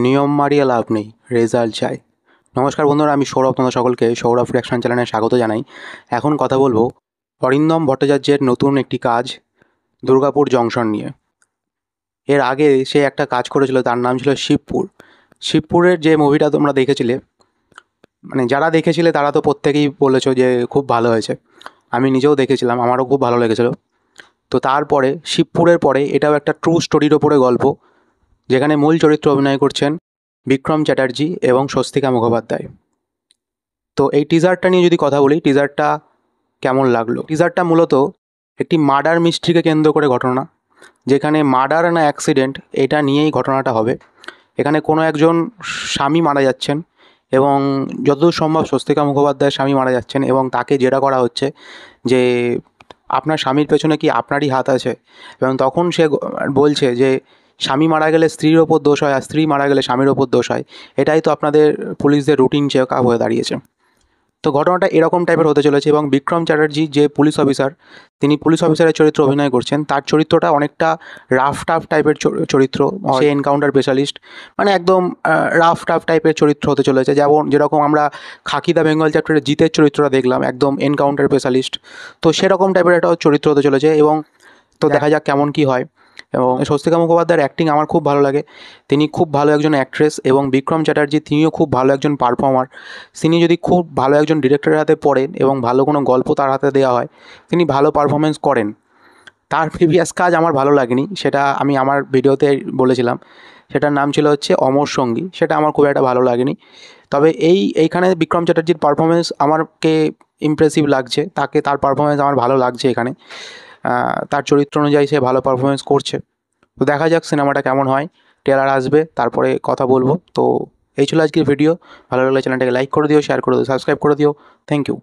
নিয়ম মারিয়ে লাভ নেই, রেজাল্ট চাই। নমস্কার বন্ধুরা, আমি সৌরভ, তোমাদের সকলকে সৌরভ রিয়াকশন চ্যানেলে স্বাগত জানাই। এখন কথা বলবো অরিন্দম ভট্টাচার্যের নতুন একটি কাজ দুর্গাপুর জংশন নিয়ে। এর আগে সে একটা কাজ করেছিল, তার নাম ছিল শিবপুর। শিবপুরের যে মুভিটা তোমরা দেখেছিলে, মানে যারা দেখেছিলে তারা তো প্রত্যেকেই বলেছো যে খুব ভালো হয়েছে। আমি নিজেও দেখেছিলাম, আমারও খুব ভালো লেগেছিলো। তো তারপরে শিবপুরের পরে এটাও একটা ট্রু স্টোরির ওপরে গল্প, যেখানে মূল চরিত্রে অভিনয় করছেন বিক্রম চ্যাটার্জি এবং স্বস্তিকা মুখোপাধ্যায়। তো এই টিজারটা নিয়ে যদি কথা বলি, টিজারটা কেমন লাগলো? টিজারটা মূলত একটি মার্ডার মিস্ট্রিকে কেন্দ্র করে ঘটনা, যেখানে মার্ডার না অ্যাক্সিডেন্ট এটা নিয়েই ঘটনাটা হবে। এখানে কোনো একজন স্বামী মারা যাচ্ছেন এবং যতদূর সম্ভব স্বস্তিকা মুখোপাধ্যায়ের স্বামী মারা যাচ্ছেন এবং তাকে জেরা করা হচ্ছে যে আপনার স্বামীর পেছনে কি আপনারই হাত আছে। এবং তখন সে বলছে যে স্বামী মারা গেলে স্ত্রীর ওপর দোষ হয়, আর স্ত্রী মারা গেলে স্বামীর ওপর দোষ হয়। এটাই তো আপনাদের পুলিশদের রুটিন চেক আপ হয়ে দাঁড়িয়েছে। তো ঘটনাটা এরকম টাইপের হতে চলেছে এবং বিক্রম চ্যাটার্জি যে পুলিশ অফিসার, তিনি পুলিশ অফিসারের চরিত্র অভিনয় করছেন। তার চরিত্রটা অনেকটা রাফ টাফ টাইপের চরিত্র, সে এনকাউন্টার স্পেশালিস্ট, মানে একদম রাফ টাফ টাইপের চরিত্র হতে চলেছে। যেরকম আমরা খাকি দ্য বেঙ্গল চ্যাপ্টারে জিতের চরিত্রটা দেখলাম, একদম এনকাউন্টার স্পেশালিস্ট, তো সেরকম টাইপের একটা চরিত্র হতে চলেছে। এবং তো দেখা যাক কেমন কী হয়। এবং স্বস্তিকা মুখোপাধ্যায়ের অ্যাক্টিং আমার খুব ভালো লাগে, তিনি খুব ভালো একজন অ্যাক্ট্রেস। এবং বিক্রম চ্যাটার্জি তিনিও খুব ভালো একজন পারফর্মার। তিনি যদি খুব ভালো একজন ডিরেক্টরের হাতে পড়েন এবং ভালো কোনো গল্প তার হাতে দেওয়া হয়, তিনি ভালো পারফরমেন্স করেন। তার প্রিভিয়াস কাজ আমার ভালো লাগেনি, সেটা আমি আমার ভিডিওতে বলেছিলাম। সেটার নাম ছিল হচ্ছে অমর সঙ্গী, সেটা আমার খুব একটা ভালো লাগেনি। তবে এইখানে বিক্রম চ্যাটার্জির পারফরমেন্স আমাকে ইমপ্রেসিভ লাগছে, তার পারফরমেন্স আমার ভালো লাগছে এখানে। তার চরিত্র অনুযায়ী সে ভালো পারফরমেন্স করছে। তো দেখা যাক সিনেমাটা কেমন হয়। ট্রেলার আসবে, তারপরে কথা বলবো। তো এই ছিল আজকের ভিডিও। ভালো লাগলে চ্যানেলটাকে লাইক করে দিও, শেয়ার করে দিও, সাবস্ক্রাইব করে দিও। Thank you.